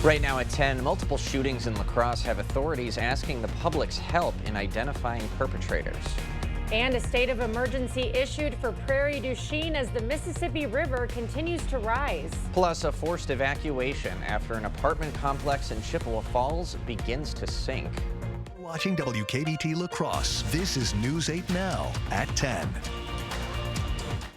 Right now at 10, multiple shootings in La Crosse have authorities asking the public's help in identifying perpetrators. And a state of emergency issued for Prairie du Chien as the Mississippi River continues to rise. Plus, a forced evacuation after an apartment complex in Chippewa Falls begins to sink. Watching WKBT La Crosse, this is News 8 Now at 10.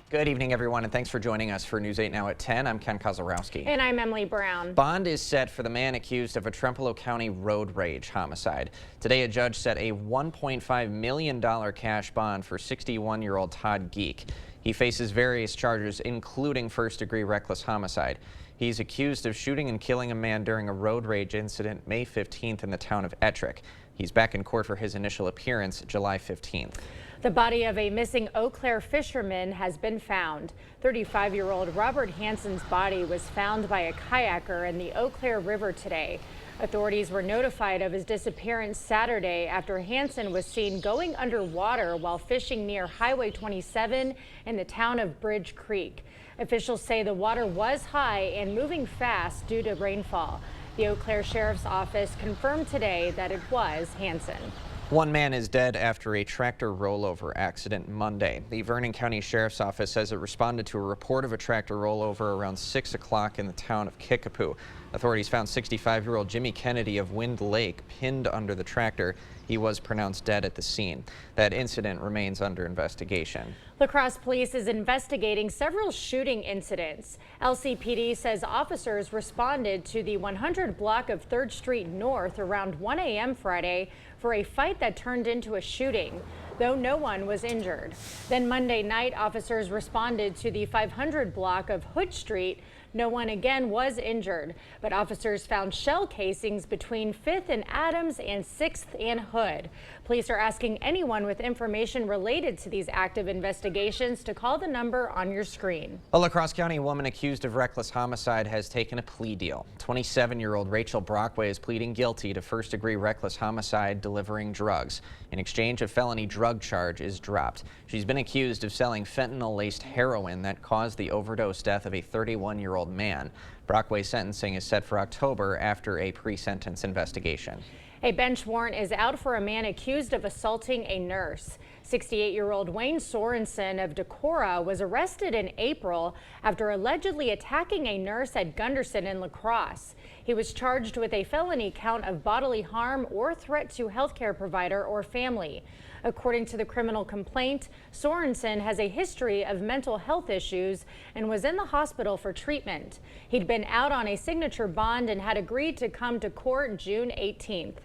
Good evening, everyone, and thanks for joining us for News 8 Now at 10. I'm Ken Kozarowski. And I'm Emily Brown. Bond is set for the man accused of a Trempealeau County road rage homicide. Today, a judge set a $1.5 million cash bond for 61-year-old Todd Geek. He faces various charges, including first-degree reckless homicide. He's accused of shooting and killing a man during a road rage incident May 15th in the town of Ettrick. He's back in court for his initial appearance July 15th. The body of a missing Eau Claire fisherman has been found. 35-year-old Robert Hansen's body was found by a kayaker in the Eau Claire River today. Authorities were notified of his disappearance Saturday after Hansen was seen going underwater while fishing near Highway 27 in the town of Bridge Creek. Officials say the water was high and moving fast due to rainfall. The Eau Claire Sheriff's Office confirmed today that it was Hansen. One man is dead after a tractor rollover accident Monday. The Vernon County Sheriff's Office says it responded to a report of a tractor rollover around 6 o'clock in the town of Kickapoo. Authorities found 65-year-old Jimmy Kennedy of Wind Lake pinned under the tractor. He was pronounced dead at the scene. That incident remains under investigation. La Crosse Police is investigating several shooting incidents. LCPD says officers responded to the 100 block of 3rd Street North around 1 a.m. Friday for a fight that turned into a shooting, though no one was injured. Then Monday night, officers responded to the 500 block of Hood Street. No one again was injured, but officers found shell casings between 5th and Adams and 6th and Hood. Police are asking anyone with information related to these active investigations to call the number on your screen. A La Crosse County woman accused of reckless homicide has taken a plea deal. 27-year-old Rachel Brockway is pleading guilty to first-degree reckless homicide delivering drugs. In exchange, a felony drug charge is dropped. She's been accused of selling fentanyl-laced heroin that caused the overdose death of a 31-year-old man. Brockway's sentencing is set for October after a pre-sentence investigation. A bench warrant is out for a man accused of assaulting a nurse. 68-year-old Wayne Sorensen of Decorah was arrested in April after allegedly attacking a nurse at Gunderson in La Crosse. He was charged with a felony count of bodily harm or threat to healthcare provider or family. According to the criminal complaint, Sorensen has a history of mental health issues and was in the hospital for treatment. He'd been out on a signature bond and had agreed to come to court June 18th.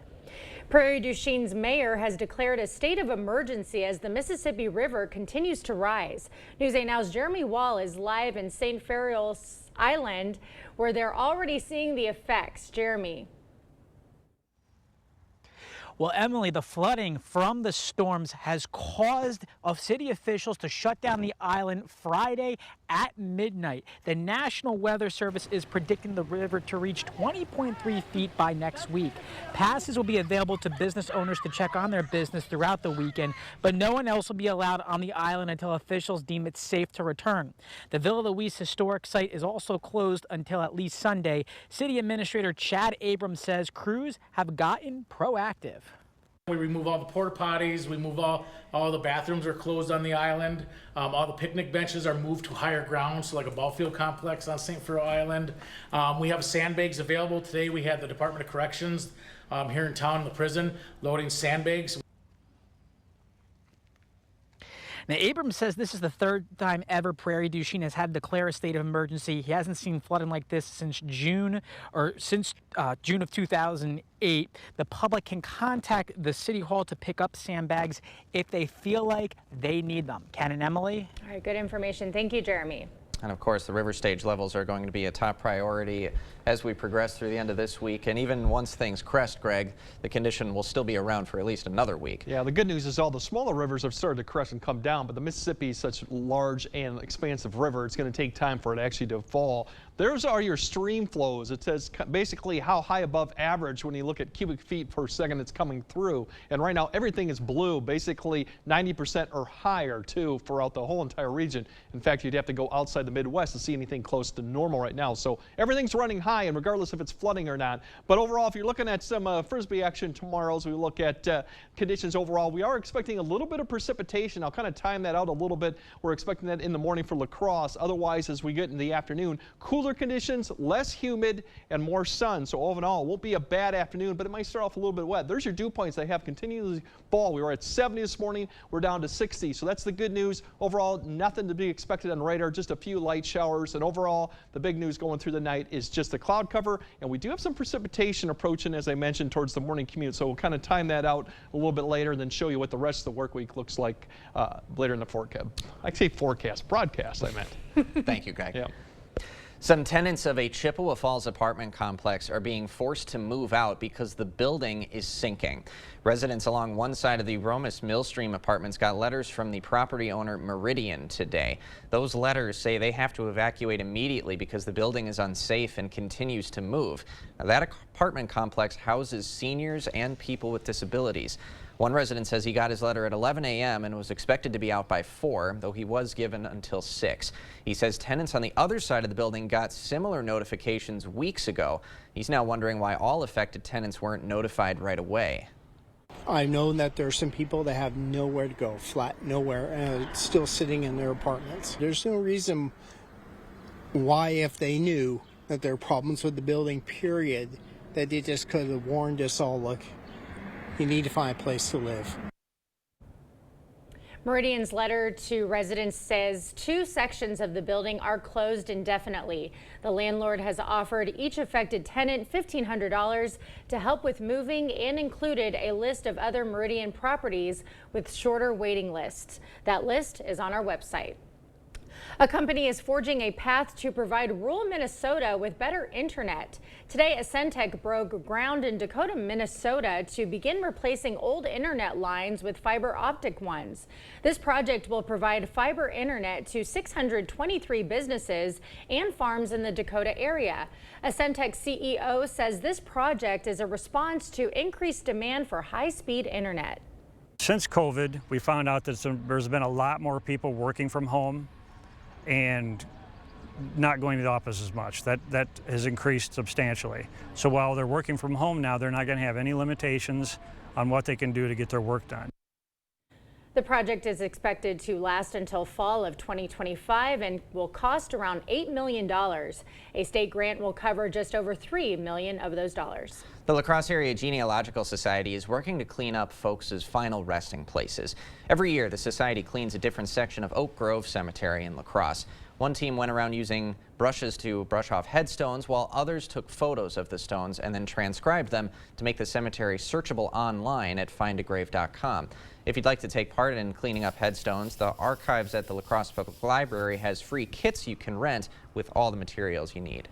Prairie du Chien's mayor has declared a state of emergency as the Mississippi River continues to rise. News 8 Now's Jeremy Wall is live in St. Farrell's Island, where they're already seeing the effects. Jeremy. Well, Emily, the flooding from the storms has caused city officials to shut down the island Friday at midnight. The National Weather Service is predicting the river to reach 20.3 feet by next week. Passes will be available to business owners to check on their business throughout the weekend, but no one else will be allowed on the island until officials deem it safe to return. The Villa Luis historic site is also closed until at least Sunday. City Administrator Chad Abrams says crews have gotten proactive. We remove all the porta potties, we move all the bathrooms are closed on the island. All the picnic benches are moved to higher ground, so like a ball field complex on St. Farrell Island. We have sandbags available. Today we had the Department of Corrections here in town in the prison loading sandbags. Now, Abrams says this is the third time ever Prairie du Chien has had to declare a state of emergency. He hasn't seen flooding like this since June of 2008. The public can contact the City Hall to pick up sandbags if they feel like they need them. Ken and Emily. All right, good information. Thank you, Jeremy. And of course, the river stage levels are going to be a top priority as we progress through the end of this week. And even once things crest, Greg, the condition will still be around for at least another week. Yeah, the good news is all the smaller rivers have started to crest and come down, but the Mississippi is such a large and expansive river, it's going to take time for it actually to fall. Those are your stream flows. It says basically how high above average when you look at cubic feet per second it's coming through. And right now everything is blue, basically 90% or higher too throughout the whole entire region. In fact, you'd have to go outside the the Midwest to see anything close to normal right now. So everything's running high, and regardless if it's flooding or not. But overall, if you're looking at some Frisbee action tomorrow, as we look at conditions overall, we are expecting a little bit of precipitation. I'll kind of time that out a little bit. We're expecting that in the morning for La Crosse. Otherwise, as we get in the afternoon, cooler conditions, less humid, and more sun. So all in all, it won't be a bad afternoon, but it might start off a little bit wet. There's your dew points. They have continually fall. We were at 70 this morning. We're down to 60. So that's the good news. Overall, nothing to be expected on the radar, just a few light showers. And overall, the big news going through the night is just the cloud cover. And we do have some precipitation approaching, as I mentioned, towards the morning commute. So we'll kind of time that out a little bit later and then show you what the rest of the work week looks like later in the forecast. I say forecast, broadcast, I meant. Thank you, Greg. Yeah. Some tenants of a Chippewa Falls apartment complex are being forced to move out because the building is sinking. Residents along one side of the Romas Millstream apartments got letters from the property owner Meridian today. Those letters say they have to evacuate immediately because the building is unsafe and continues to move. Now, that apartment complex houses seniors and people with disabilities. One resident says he got his letter at 11 a.m. and was expected to be out by 4, though he was given until 6. He says tenants on the other side of the building got similar notifications weeks ago. He's now wondering why all affected tenants weren't notified right away. I know that there are some people that have nowhere to go, flat nowhere, still sitting in their apartments. There's no reason why, if they knew that there are problems with the building, period, that they just could have warned us all, look, you need to find a place to live. Meridian's letter to residents says 2 sections of the building are closed indefinitely. The landlord has offered each affected tenant $1,500 to help with moving and included a list of other Meridian properties with shorter waiting lists. That list is on our website. A company is forging a path to provide rural Minnesota with better internet. Today, Ascentec broke ground in Dakota, Minnesota to begin replacing old internet lines with fiber optic ones. This project will provide fiber internet to 623 businesses and farms in the Dakota area. Ascentec CEO says this project is a response to increased demand for high-speed internet. Since COVID, we found out that there's been a lot more people working from home and not going to the office as much. That has increased substantially. So while they're working from home now, they're not going to have any limitations on what they can do to get their work done. The project is expected to last until fall of 2025 and will cost around $8 million. A state grant will cover just over $3 million of those dollars. The La Crosse Area Genealogical Society is working to clean up folks' final resting places. Every year, the society cleans a different section of Oak Grove Cemetery in La Crosse. One team went around using brushes to brush off headstones, while others took photos of the stones and then transcribed them to make the cemetery searchable online at findagrave.com. If you'd like to take part in cleaning up headstones, the archives at the La Crosse Public Library has free kits you can rent with all the materials you need.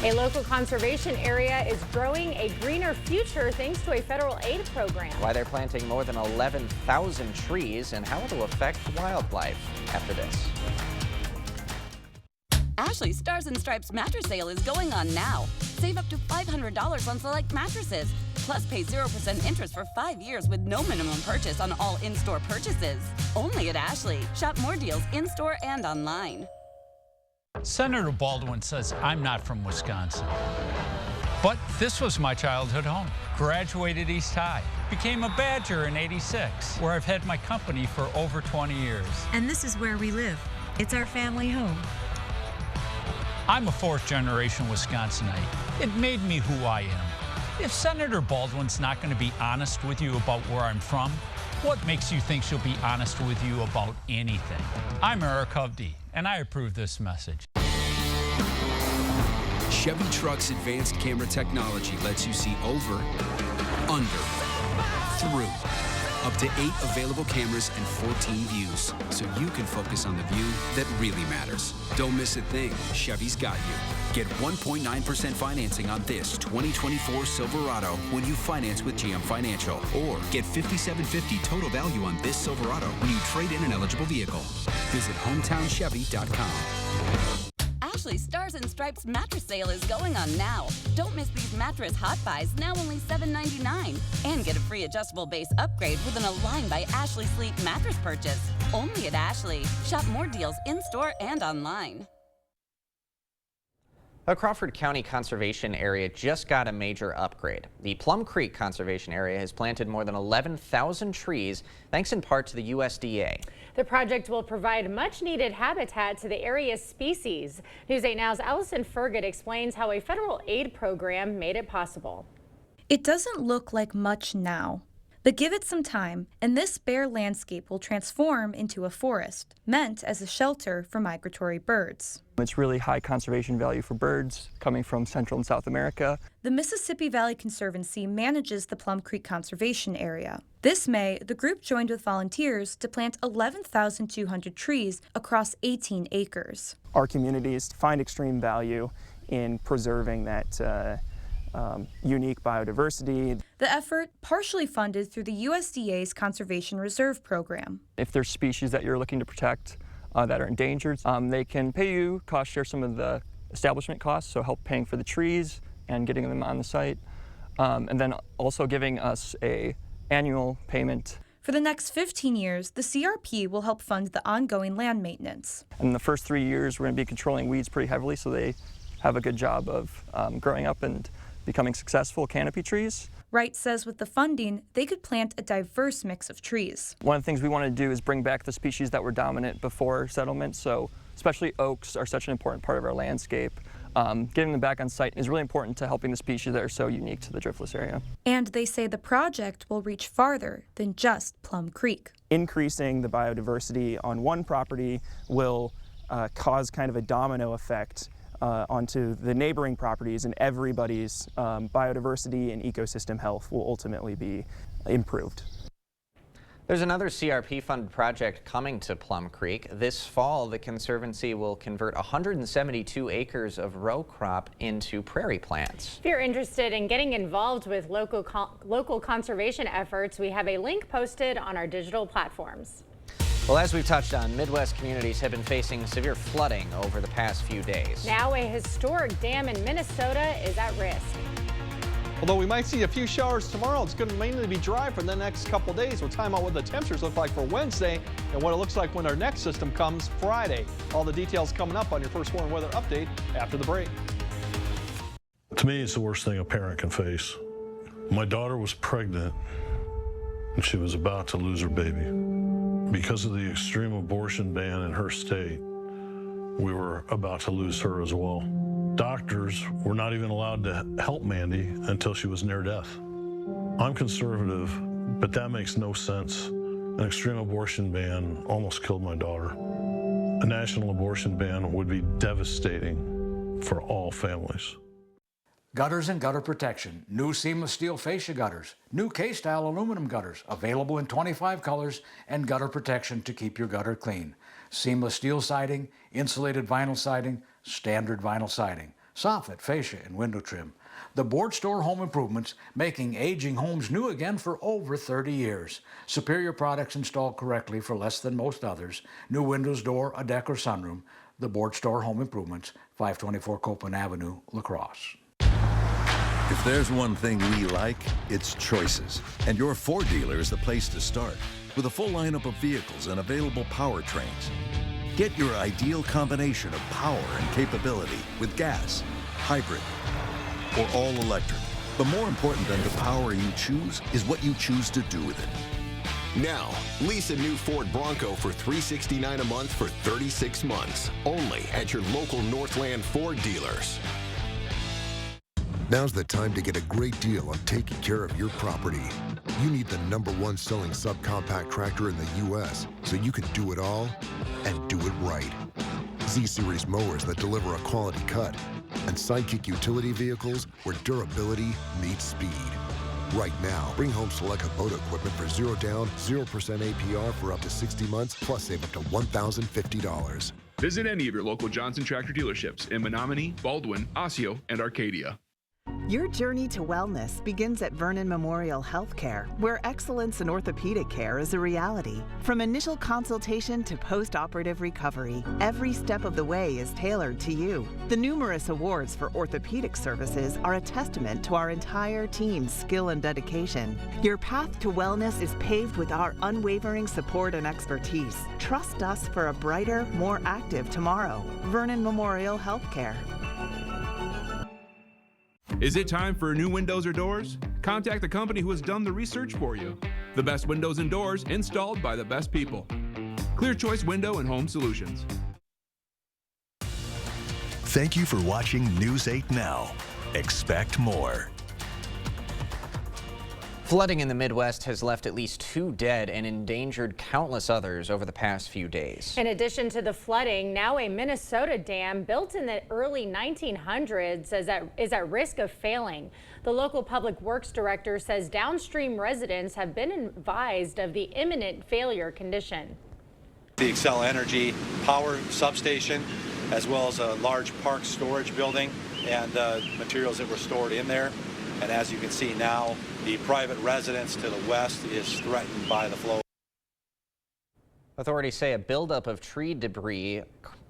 A local conservation area is growing a greener future thanks to a federal aid program. Why they're planting more than 11,000 trees and how it'll affect wildlife after this. Ashley's Stars and Stripes mattress sale is going on now. Save up to $500 on select mattresses. Plus pay 0% interest for 5 years with no minimum purchase on all in-store purchases. Only at Ashley. Shop more deals in-store and online. Senator Baldwin says I'm not from Wisconsin. But this was my childhood home. Graduated East High. Became a Badger in '86, where I've had my company for over 20 years. And this is where we live. It's our family home. I'm a 4th-generation Wisconsinite. It made me who I am. If Senator Baldwin's not going to be honest with you about where I'm from, what makes you think she'll be honest with you about anything? I'm Eric Hovde, and I approve this message. Chevy Truck's advanced camera technology lets you see over, under, through. Up to 8 available cameras and 14 views, so you can focus on the view that really matters. Don't miss a thing. Chevy's got you. Get 1.9% financing on this 2024 Silverado when you finance with GM Financial. Or get $5,750 total value on this Silverado when you trade in an eligible vehicle. Visit HometownChevy.com. Ashley's Stars and Stripes mattress sale is going on now. Don't miss these mattress hot buys, now only $7.99. And get a free adjustable base upgrade with an Align by Ashley Sleep mattress purchase. Only at Ashley. Shop more deals in-store and online. The Crawford County Conservation Area just got a major upgrade. The Plum Creek Conservation Area has planted more than 11,000 trees, thanks in part to the USDA. The project will provide much-needed habitat to the area's species. News 8 Now's Allison Fergut explains how a federal aid program made it possible. It doesn't look like much now, but give it some time, and this bare landscape will transform into a forest, meant as a shelter for migratory birds. It's really high conservation value for birds coming from Central and South America. The Mississippi Valley Conservancy manages the Plum Creek Conservation Area. This May, the group joined with volunteers to plant 11,200 trees across 18 acres. Our communities find extreme value in preserving that unique biodiversity. The effort partially funded through the USDA's Conservation Reserve Program. If there's species that you're looking to protect that are endangered, they can pay you, cost share some of the establishment costs, so help paying for the trees and getting them on the site, and then also giving us a annual payment. For the next 15 years, the CRP will help fund the ongoing land maintenance. In the first 3 years, we're going to be controlling weeds pretty heavily, so they have a good job of growing up and becoming successful canopy trees. Wright says with the funding, they could plant a diverse mix of trees. One of the things we want to do is bring back the species that were dominant before settlement, so especially oaks are such an important part of our landscape. Getting them back on site is really important to helping the species that are so unique to the Driftless area. And they say the project will reach farther than just Plum Creek. Increasing the biodiversity on one property will cause kind of a domino effect onto the neighboring properties, and everybody's biodiversity and ecosystem health will ultimately be improved. There's another CRP-funded project coming to Plum Creek. This fall, the Conservancy will convert 172 acres of row crop into prairie plants. If you're interested in getting involved with local conservation efforts, we have a link posted on our digital platforms. Well, as we've touched on, Midwest communities have been facing severe flooding over the past few days. Now a historic dam in Minnesota is at risk. Although we might see a few showers tomorrow, it's going to mainly be dry for the next couple days. We'll time out what the temperatures look like for Wednesday and what it looks like when our next system comes Friday. All the details coming up on your First Warn Weather Update after the break. To me, it's the worst thing a parent can face. My daughter was pregnant and she was about to lose her baby. Because of the extreme abortion ban in her state, we were about to lose her as well. Doctors were not even allowed to help Mandy until she was near death. I'm conservative, but that makes no sense. An extreme abortion ban almost killed my daughter. A national abortion ban would be devastating for all families. Gutters and gutter protection. New seamless steel fascia gutters. New K-style aluminum gutters. Available in 25 colors, and gutter protection to keep your gutter clean. Seamless steel siding, insulated vinyl siding, standard vinyl siding, soffit, fascia, and window trim. The Board Store Home Improvements, making aging homes new again for over 30 years. Superior products installed correctly for less than most others. New windows, door, a deck, or sunroom. The Board Store Home Improvements, 524 Copeland Avenue, La Crosse. If there's one thing we like, it's choices. And your Ford dealer is the place to start. With a full lineup of vehicles and available powertrains. Get your ideal combination of power and capability with gas, hybrid, or all electric. But more important than the power you choose is what you choose to do with it. Now, lease a new Ford Bronco for $369 a month for 36 months. Only at your local Northland Ford dealers. Now's the time to get a great deal on taking care of your property. You need the #1 selling subcompact tractor in the U.S. so you can do it all and do it right. Z-Series mowers that deliver a quality cut, and Sidekick utility vehicles where durability meets speed. Right now, bring home select Kubota equipment for 0 down, 0% APR for up to 60 months, plus save up to $1,050. Visit any of your local Johnson Tractor dealerships in Menominee, Baldwin, Osseo, and Arcadia. Your journey to wellness begins at Vernon Memorial Healthcare, where excellence in orthopedic care is a reality. From initial consultation to post-operative recovery, every step of the way is tailored to you. The numerous awards for orthopedic services are a testament to our entire team's skill and dedication. Your path to wellness is paved with our unwavering support and expertise. Trust us for a brighter, more active tomorrow. Vernon Memorial Healthcare. Is it time for new windows or doors? Contact the company who has done the research for you. The best windows and doors installed by the best people. Clear Choice Window and Home Solutions. Thank you for watching News 8 Now. Expect more. Flooding in the Midwest has left at least 2 dead and endangered countless others over the past few days. In addition to the flooding, now a Minnesota dam built in the early 1900s is at risk of failing. The local public works director says downstream residents have been advised of the imminent failure condition. The Xcel Energy power substation, as well as a large park storage building and materials that were stored in there. And as you can see now, the private residence to the west is threatened by the flow. Authorities say a buildup of tree debris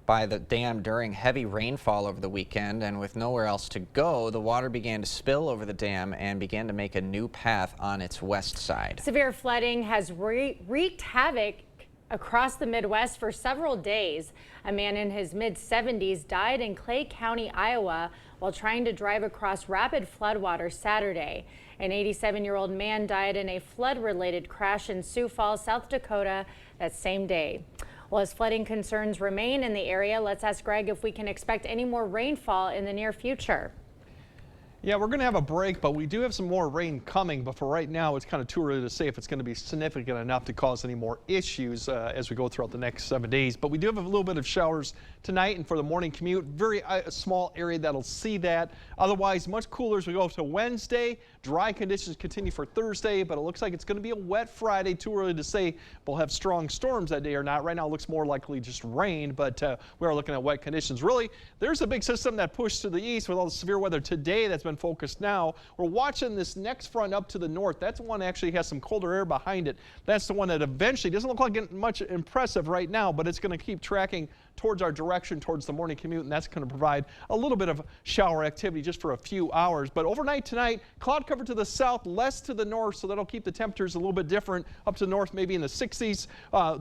by the dam during heavy rainfall over the weekend, and with nowhere else to go, the water began to spill over the dam and began to make a new path on its west side. Severe flooding has wreaked havoc across the Midwest for several days. A man in his mid-70s died in Clay County, Iowa, while trying to drive across rapid floodwaters Saturday. An 87-year-old man died in a flood-related crash in Sioux Falls, South Dakota that same day. Well, as flooding concerns remain in the area, let's ask Greg if we can expect any more rainfall in the near future. Yeah, we're going to have a break, but we do have some more rain coming. But for right now, it's kind of too early to say if it's going to be significant enough to cause any more issues as we go throughout the next 7 days. But we do have a little bit of showers tonight and for the morning commute. Very small area that'll see that. Otherwise, much cooler as we go to Wednesday. Dry conditions continue for Thursday, but it looks like it's going to be a wet Friday. Too early to say we'll have strong storms that day or not. Right now, it looks more likely just rain, but we are looking at wet conditions. Really, there's a big system that pushed to the east with all the severe weather today that's been focused now. We're watching this next front up to the north. That's one that actually has some colder air behind it. That's the one that eventually doesn't look like getting much impressive right now, but it's going to keep tracking towards our direction, towards the morning commute, and that's going to provide a little bit of shower activity just for a few hours. But overnight tonight, cloud cover to the south, less to the north, so that'll keep the temperatures a little bit different. Up to the north, maybe in the 60s.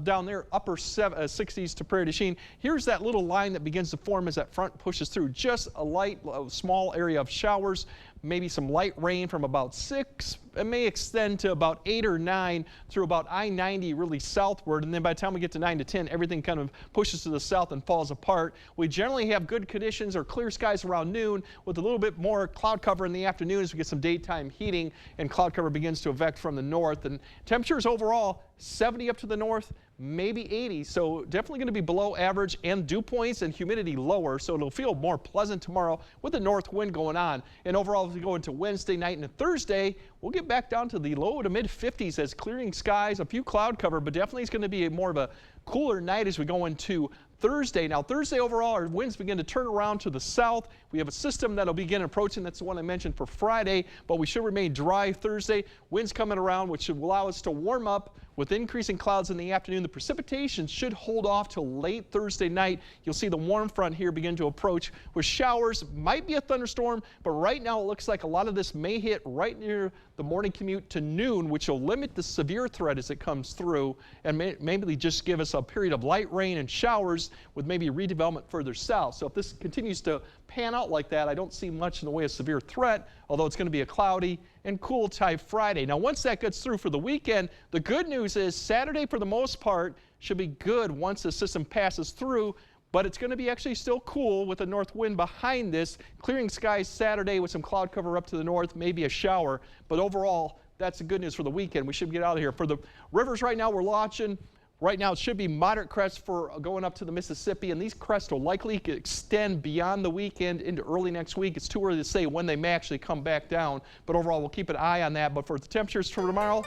Down there, upper 60s to Prairie du Chien. Here's that little line that begins to form as that front pushes through. Just a light, small area of showers. Maybe some light rain from about 6. It may extend to about 8 or 9 through about I-90 really southward. And then by the time we get to 9 to 10, everything kind of pushes to the south and falls apart. We generally have good conditions or clear skies around noon with a little bit more cloud cover in the afternoon as we get some daytime heating and cloud cover begins to affect from the north. And temperatures overall 70 up to the north, maybe 80. So definitely going to be below average and dew points and humidity lower. So it'll feel more pleasant tomorrow with the north wind going on. And overall, as we go into Wednesday night and Thursday, we'll get back down to the low to mid 50s as clearing skies, a few cloud cover, but definitely it's going to be more of a cooler night as we go into Thursday. Now, Thursday overall, our winds begin to turn around to the south. We have a system that'll begin approaching. That's the one I mentioned for Friday, but we should remain dry Thursday. Winds coming around, which should allow us to warm up with increasing clouds in the afternoon. The precipitation should hold off till late Thursday night. You'll see the warm front here begin to approach with showers. Might be a thunderstorm, but right now it looks like a lot of this may hit right near the morning commute to noon, which will limit the severe threat as it comes through and maybe just give us a period of light rain and showers with maybe redevelopment further south. So if this continues to pan out like that, I don't see much in the way of severe threat, although it's going to be a cloudy and cool type Friday. Now, once that gets through for the weekend, the good news is Saturday, for the most part, should be good once the system passes through, but it's going to be actually still cool with the north wind behind this. Clearing skies Saturday with some cloud cover up to the north, maybe a shower, but overall, that's the good news for the weekend. We should get out of here. For the rivers right now, we're watching. Right now, it should be moderate crests for going up to the Mississippi, and these crests will likely extend beyond the weekend into early next week. It's too early to say when they may actually come back down, but overall, we'll keep an eye on that. But for the temperatures for tomorrow,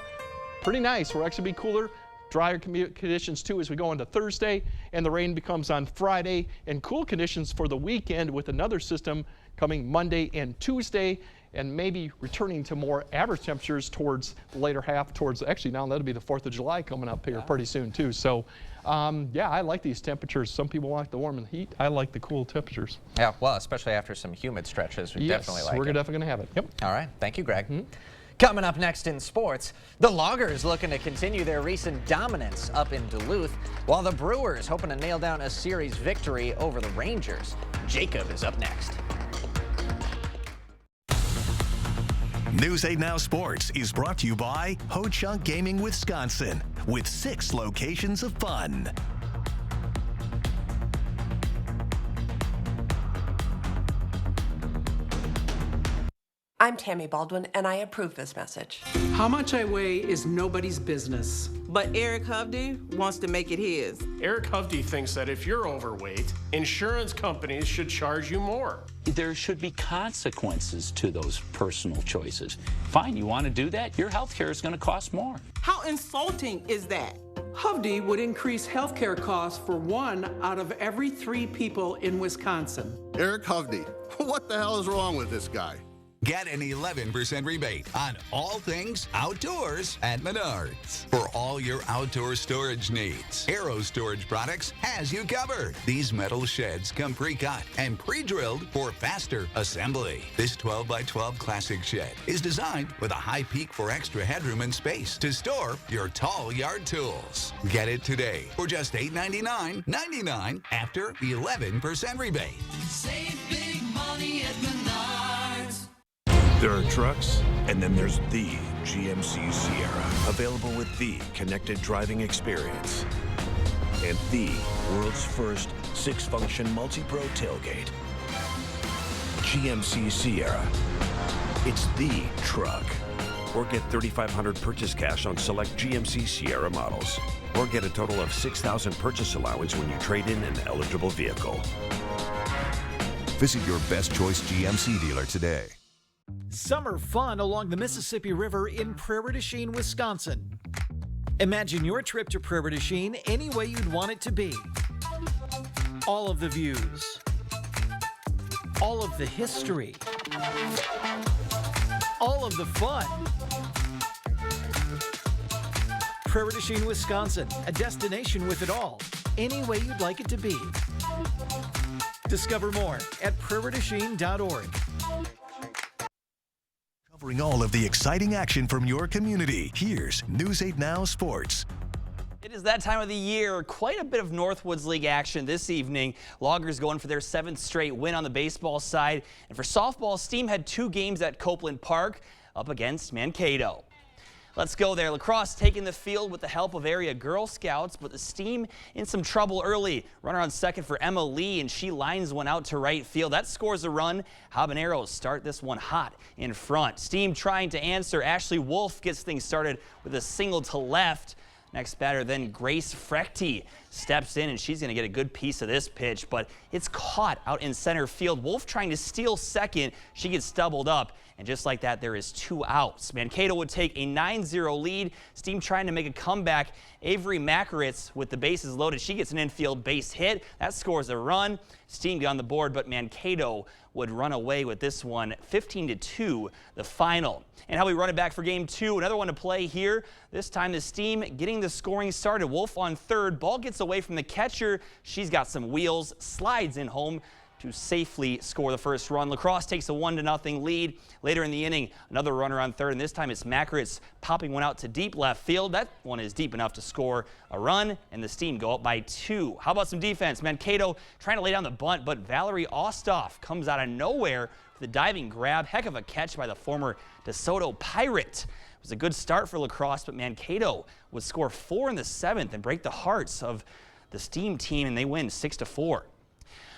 pretty nice. We'll actually be cooler. Drier conditions too as we go into Thursday, and the rain becomes on Friday, and cool conditions for the weekend with another system coming Monday and Tuesday. and maybe returning to more average temperatures towards the later half, actually now that'll be the 4th of July coming up here pretty soon too. So yeah, I like these temperatures. Some people like the warm and heat. I like the cool temperatures. Yeah, well, especially after some humid stretches, we definitely like it. We're definitely going to have it. Yep. All right. Thank you, Greg. Coming up next in sports, the Loggers looking to continue their recent dominance up in Duluth, while the Brewers hoping to nail down a series victory over the Rangers. Jacob is up next. News 8 Now Sports is brought to you by Ho Chunk Gaming Wisconsin, with 6 locations of fun. I'm Tammy Baldwin, and I approve this message. How much I weigh is nobody's business. But Eric Hovde wants to make it his. Eric Hovde thinks that if you're overweight, insurance companies should charge you more. There should be consequences to those personal choices. Fine, you want to do that? Your health care is going to cost more. How insulting is that? Hovde would increase health care costs for 1 out of every 3 people in Wisconsin. Eric Hovde, what the hell is wrong with this guy? Get an 11% rebate on all things outdoors at Menards. For all your outdoor storage needs, Aero Storage Products has you covered. These metal sheds come pre-cut and pre-drilled for faster assembly. This 12x12 classic shed is designed with a high peak for extra headroom and space to store your tall yard tools. Get it today for just $899.99 after the 11% rebate. Save big money at Menards. There are trucks, and then there's the GMC Sierra, available with the connected driving experience and the world's first 6-function multi-pro tailgate. GMC Sierra. It's the truck. Or get $3,500 purchase cash on select GMC Sierra models. Or get a total of $6,000 purchase allowance when you trade in an eligible vehicle. Visit your best choice GMC dealer today. Summer fun along the Mississippi River in Prairie du Chien, Wisconsin. Imagine your trip to Prairie du Chien any way you'd want it to be. All of the views, all of the history, all of the fun. Prairie du Chien, Wisconsin, a destination with it all, any way you'd like it to be. Discover more at prairieduchien.org. Covering all of the exciting action from your community, here's News 8 Now Sports. It is that time of the year. Quite a bit of Northwoods League action this evening. Loggers going for their 7th straight win on the baseball side. And for softball, Steam had 2 games at Copeland Park up against Mankato. Let's go there. Lacrosse taking the field with the help of area Girl Scouts, but the Steam in some trouble early. Runner on second for Emma Lee, and she lines one out to right field. That scores a run. Habaneros start this one hot in front. Steam trying to answer. Ashley Wolf gets things started with a single to left. Next batter then Grace Frechty steps in, and she's going to get a good piece of this pitch, but it's caught out in center field. Wolf trying to steal second. She gets doubled up, and just like that, there is 2 outs. Mankato would take a 9-0 lead. Steam trying to make a comeback. Avery Makaritz with the bases loaded. She gets an infield base hit. That scores a run. Steam on the board, but Mankato would run away with this one, 15-2, the final. And how we run it back for game 2. Another one to play here. This time the Steam getting the scoring started. Wolf on third. Ball gets away from the catcher. She's got some wheels. Slides in home to safely score the first run. Lacrosse takes a 1-0 lead. Later in the inning, another runner on third, and this time it's Makaritz popping one out to deep left field. That one is deep enough to score a run, and the Steam go up by 2. How about some defense? Mankato trying to lay down the bunt, but Valerie Ostoff comes out of nowhere for the diving grab. Heck of a catch by the former DeSoto Pirate. It was a good start for Lacrosse, but Mankato would score 4 in the 7th and break the hearts of the Steam team, and they win 6-4.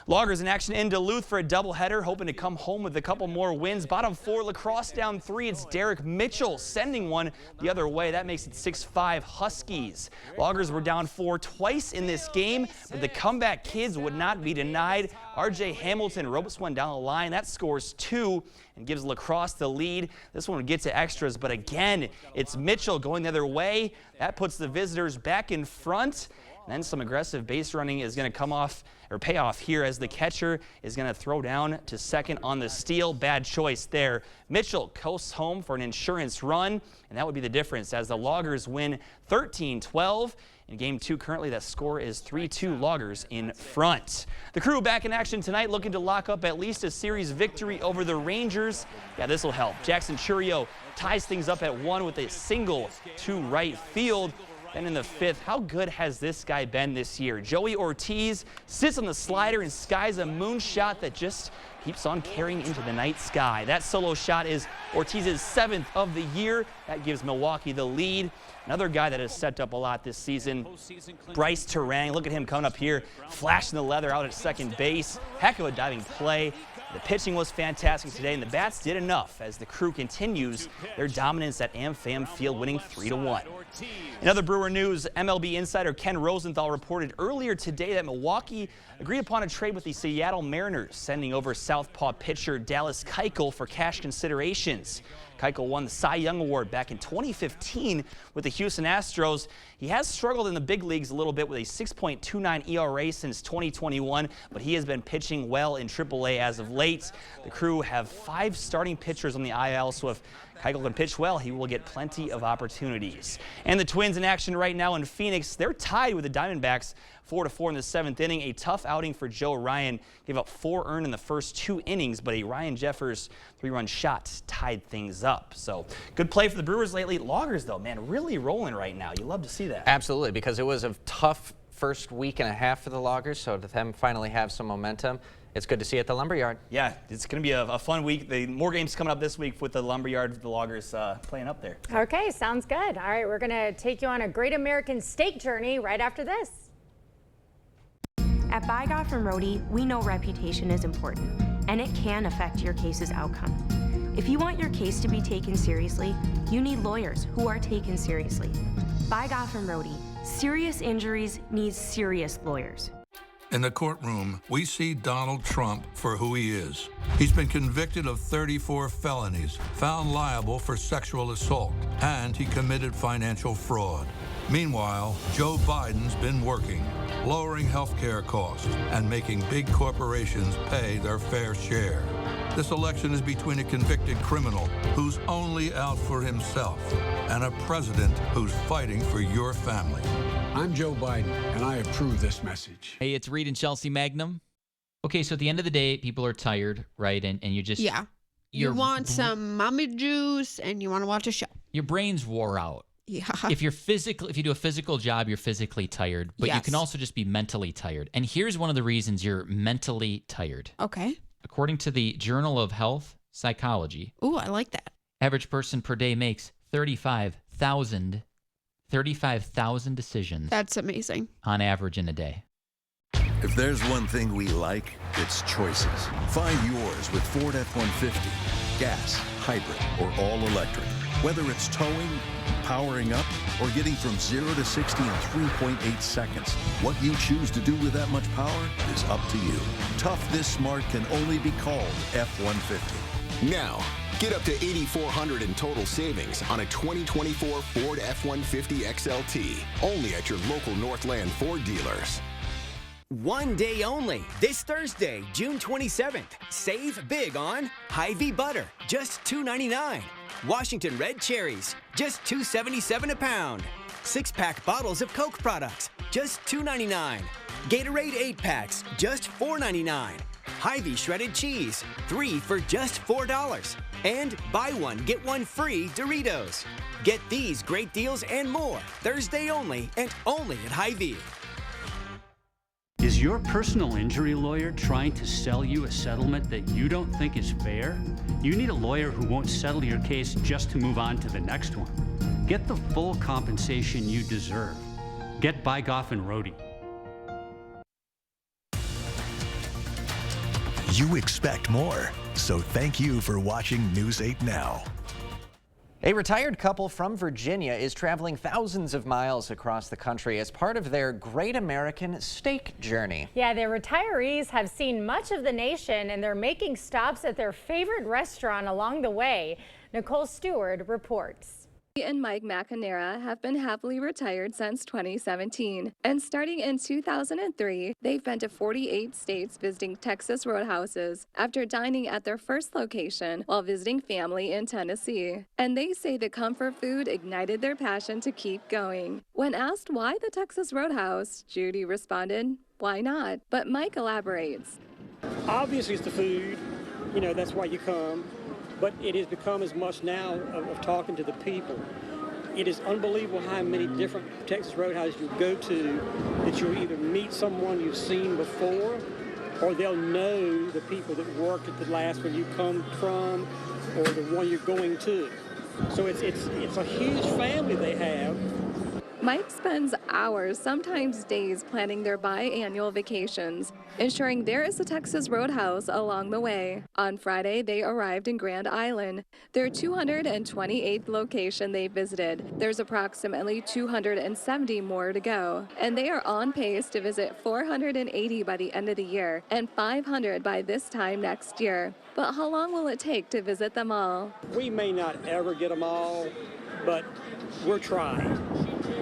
Loggers in action in Duluth for a doubleheader, hoping to come home with a couple more wins. Bottom 4, Lacrosse down 3. It's Derek Mitchell sending one the other way. That makes it 6-5 Huskies. Loggers were down 4 twice in this game, but the comeback kids would not be denied. RJ Hamilton ropes one down the line. That scores 2 and gives Lacrosse the lead. This one would get to extras, but again, it's Mitchell going the other way. That puts the visitors back in front. And then some aggressive base running is going to come off or pay off here as the catcher is going to throw down to second on the steal. Bad choice there. Mitchell coasts home for an insurance run, and that would be the difference as the Loggers win 13-12. In Game 2 currently, that score is 3-2 Loggers in front. The Crew back in action tonight, looking to lock up at least a series victory over the Rangers. Yeah, this will help. Jackson Churio ties things up at 1 with a single to right field. Then in the 5th, how good has this guy been this year? Joey Ortiz sits on the slider and skies a moonshot that just keeps on carrying into the night sky. That solo shot is Ortiz's 7th of the year. That gives Milwaukee the lead. Another guy that has stepped up a lot this season, Bryce Terang. Look at him coming up here, flashing the leather out at second base. Heck of a diving play. The pitching was fantastic today, and the bats did enough as the Crew continues their dominance at AmFam Field, winning 3-1. In other Brewer news, MLB insider Ken Rosenthal reported earlier today that Milwaukee agreed upon a trade with the Seattle Mariners, sending over southpaw pitcher Dallas Keuchel for cash considerations. Keuchel won the Cy Young Award back in 2015 with the Houston Astros. He has struggled in the big leagues a little bit with a 6.29 ERA since 2021, but he has been pitching well in AAA as of late. The Crew have 5 starting pitchers on the IL, so if Keuchel can pitch well, he will get plenty of opportunities. And the Twins in action right now in Phoenix. They're tied with the Diamondbacks 4-4 in the 7th inning. A tough outing for Joe Ryan. Gave up 4 earned in the first 2 innings, but a Ryan Jeffers 3-run shot tied things up. So good play for the Brewers lately. Loggers, though, man, really rolling right now. You love to see that. Absolutely, because it was a tough first week and a half for the Loggers, so to them finally have some momentum, it's good to see at the Lumberyard. Yeah, it's going to be a fun week. More games coming up this week with the Lumberyard, the Loggers playing up there. Okay, sounds good. All right, we're going to take you on a Great American Steak journey right after this. At By Goff and Rohde, we know reputation is important, and it can affect your case's outcome. If you want your case to be taken seriously, you need lawyers who are taken seriously. By Goff and Rohde, serious injuries need serious lawyers. In the courtroom, we see Donald Trump for who he is. He's been convicted of 34 felonies, found liable for sexual assault, and he committed financial fraud. Meanwhile, Joe Biden's been working, lowering health care costs and making big corporations pay their fair share. This election is between a convicted criminal who's only out for himself and a president who's fighting for your family. I'm Joe Biden, and I approve this message. Hey, it's Reed and Chelsea Magnum. Okay, so at the end of the day, people are tired, right? And you just... Yeah. You want some mommy juice, and you want to watch a show. Your brain's wore out. Yeah. If you do a physical job, you're physically tired, but you can also just be mentally tired. And here's one of the reasons you're mentally tired. Okay. According to the Journal of Health Psychology. Ooh, I like that. Average person per day makes 35,000 decisions. That's amazing. On average in a day. If there's one thing we like, it's choices. Find yours with Ford F-150. Gas, hybrid, or all electric. Whether it's towing, powering up, or getting from 0 to 60 in 3.8 seconds, what you choose to do with that much power is up to you. Tough this smart can only be called F-150. Now, get up to $8,400 in total savings on a 2024 Ford F-150 XLT, only at your local Northland Ford dealers. One day only, this Thursday, June 27th. Save big on Hy-Vee butter, just $2.99. Washington red cherries, just $2.77 a pound. 6-pack bottles of Coke products, just $2.99. Gatorade 8-packs, just $4.99. Hy-Vee shredded cheese, 3 for just $4. And buy one, get one free Doritos. Get these great deals and more Thursday only and only at Hy-Vee. Is your personal injury lawyer trying to sell you a settlement that you don't think is fair? You need a lawyer who won't settle your case just to move on to the next one. Get the full compensation you deserve. Get By Goff and Rohde. You expect more, so thank you for watching News 8 Now. A retired couple from Virginia is traveling thousands of miles across the country as part of their Great American Steak journey. Yeah, the retirees have seen much of the nation, and they're making stops at their favorite restaurant along the way. Nicole Stewart reports. And Mike McNamara have been happily retired since 2017. And starting in 2003, they've been to 48 states visiting Texas Roadhouses after dining at their first location while visiting family in Tennessee. And they say the comfort food ignited their passion to keep going. When asked why the Texas Roadhouse, Judy responded, "Why not?" But Mike elaborates. Obviously, it's the food. You know, that's why you come. But it has become as much now of talking to the people. It is unbelievable how many different Texas Roadhouses you go to that you'll either meet someone you've seen before, or they'll know the people that worked at the last one you come from, or the one you're going to. So it's a huge family they have. Mike spends hours, sometimes days, planning their biannual vacations, ensuring there is a Texas Roadhouse along the way. On Friday, they arrived in Grand Island, their 228th location they visited. There's approximately 270 more to go, and they are on pace to visit 480 by the end of the year and 500 by this time next year. But how long will it take to visit them all? We may not ever get them all, but we're trying.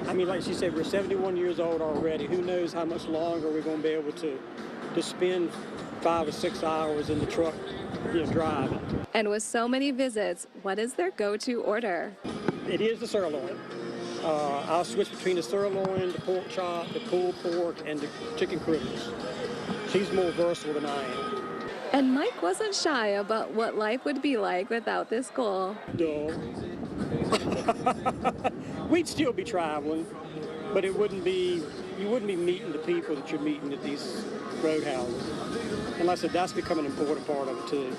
I mean, like she said, we're 71 years old already. Who knows how much longer we're going to be able to spend 5 or 6 hours in the truck, driving. And with so many visits, what is their go-to order? It is the sirloin. I'll switch between the sirloin, the pork chop, the pulled pork, and the chicken crispers. She's more versatile than I am. And Mike wasn't shy about what life would be like without this goal. Duh. We'd still be traveling, but you wouldn't be meeting the people that you're meeting at these roadhouses. And like I said, that's become an important part of it too.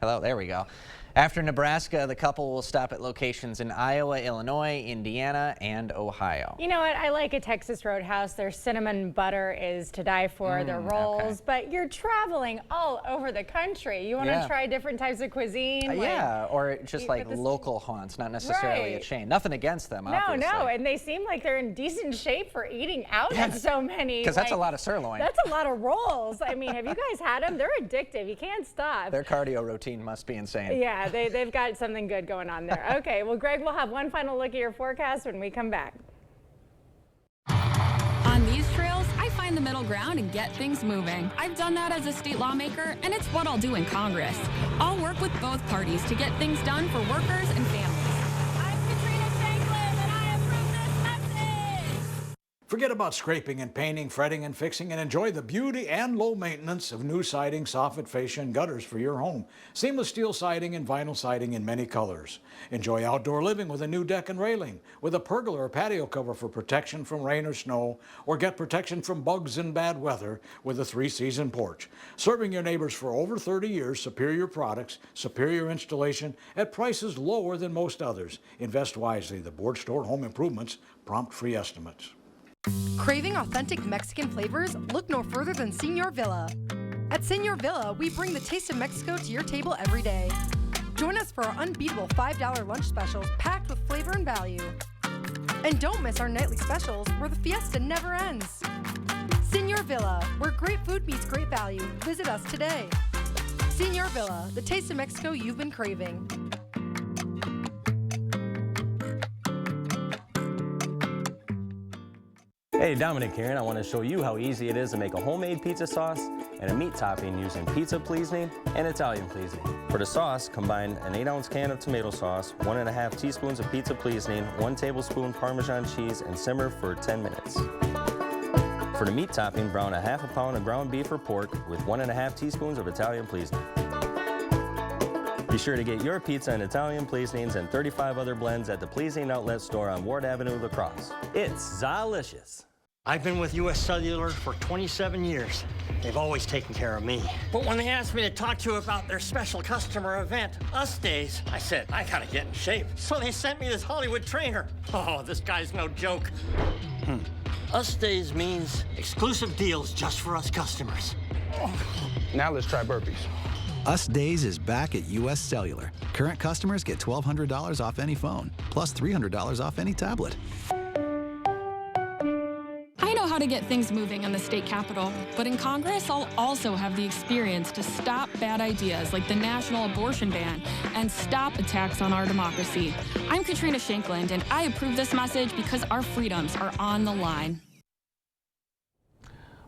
Hello, there we go. After Nebraska, the couple will stop at locations in Iowa, Illinois, Indiana, and Ohio. You know what? I like a Texas Roadhouse. Their cinnamon butter is to die for, their rolls, but you're traveling all over the country. You want to try different types of cuisine? Yeah, or just like local haunts, not necessarily a chain. Nothing against them, obviously. No, and they seem like they're in decent shape for eating out at so many. Because that's a lot of sirloin. That's a lot of rolls. I mean, have you guys had them? They're addictive. You can't stop. Their cardio routine must be insane. Yeah. They've got something good going on there. Okay, well, Greg, we'll have one final look at your forecast when we come back. On these trails, I find the middle ground and get things moving. I've done that as a state lawmaker, and it's what I'll do in Congress. I'll work with both parties to get things done for workers and families. Forget about scraping and painting, fretting and fixing, and enjoy the beauty and low maintenance of new siding, soffit, fascia, and gutters for your home. Seamless steel siding and vinyl siding in many colors. Enjoy outdoor living with a new deck and railing, with a pergola or patio cover for protection from rain or snow, or get protection from bugs and bad weather with a 3-season porch. Serving your neighbors for over 30 years, superior products, superior installation, at prices lower than most others. Invest wisely. The Board Store Home Improvements prompt free estimates. Craving authentic Mexican flavors? Look no further than Señor Villa. At Señor Villa, we bring the taste of Mexico to your table every day. Join us for our unbeatable $5 lunch specials packed with flavor and value. And don't miss our nightly specials where the fiesta never ends. Señor Villa, where great food meets great value. Visit us today. Señor Villa, the taste of Mexico you've been craving. Hey, Dominic here, and I want to show you how easy it is to make a homemade pizza sauce and a meat topping using pizza pleasing and Italian pleasing. For the sauce, combine an 8-ounce can of tomato sauce, 1½ teaspoons of pizza pleasing, 1 tablespoon Parmesan cheese, and simmer for 10 minutes. For the meat topping, brown a ½ pound of ground beef or pork with 1½ teaspoons of Italian pleasing. Be sure to get your pizza and Italian pleasings and 35 other blends at the Pleasing Outlet Store on Ward Avenue, La Crosse. It's Zalicious. I've been with U.S. Cellular for 27 years. They've always taken care of me. But when they asked me to talk to you about their special customer event, Us Days, I said, I gotta get in shape. So they sent me this Hollywood trainer. Oh, this guy's no joke. Us Days means exclusive deals just for us customers. Now let's try burpees. Us Days is back at U.S. Cellular. Current customers get $1,200 off any phone, plus $300 off any tablet. how to get things moving in the state capitol, but in Congress, I'll also have the experience to stop bad ideas like the national abortion ban and stop attacks on our democracy. I'm Katrina Shankland, and I approve this message because our freedoms are on the line.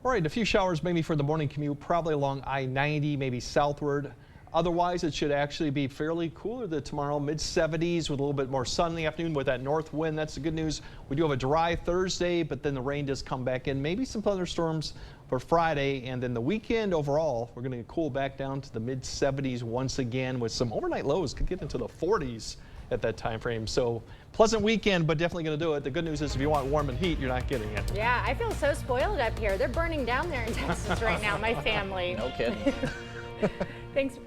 All right, a few showers maybe for the morning commute, probably along I-90, maybe southward. Otherwise, it should actually be fairly cooler tomorrow, mid-70s with a little bit more sun in the afternoon with that north wind. That's the good news. We do have a dry Thursday, but then the rain does come back in. Maybe some thunderstorms for Friday, and then the weekend overall, we're going to cool back down to the mid-70s once again with some overnight lows. Could get into the 40s at that time frame. So pleasant weekend, but definitely going to do it. The good news is if you want warm and heat, you're not getting it. Yeah, I feel so spoiled up here. They're burning down there in Texas right now, my family. No kidding. Thanks.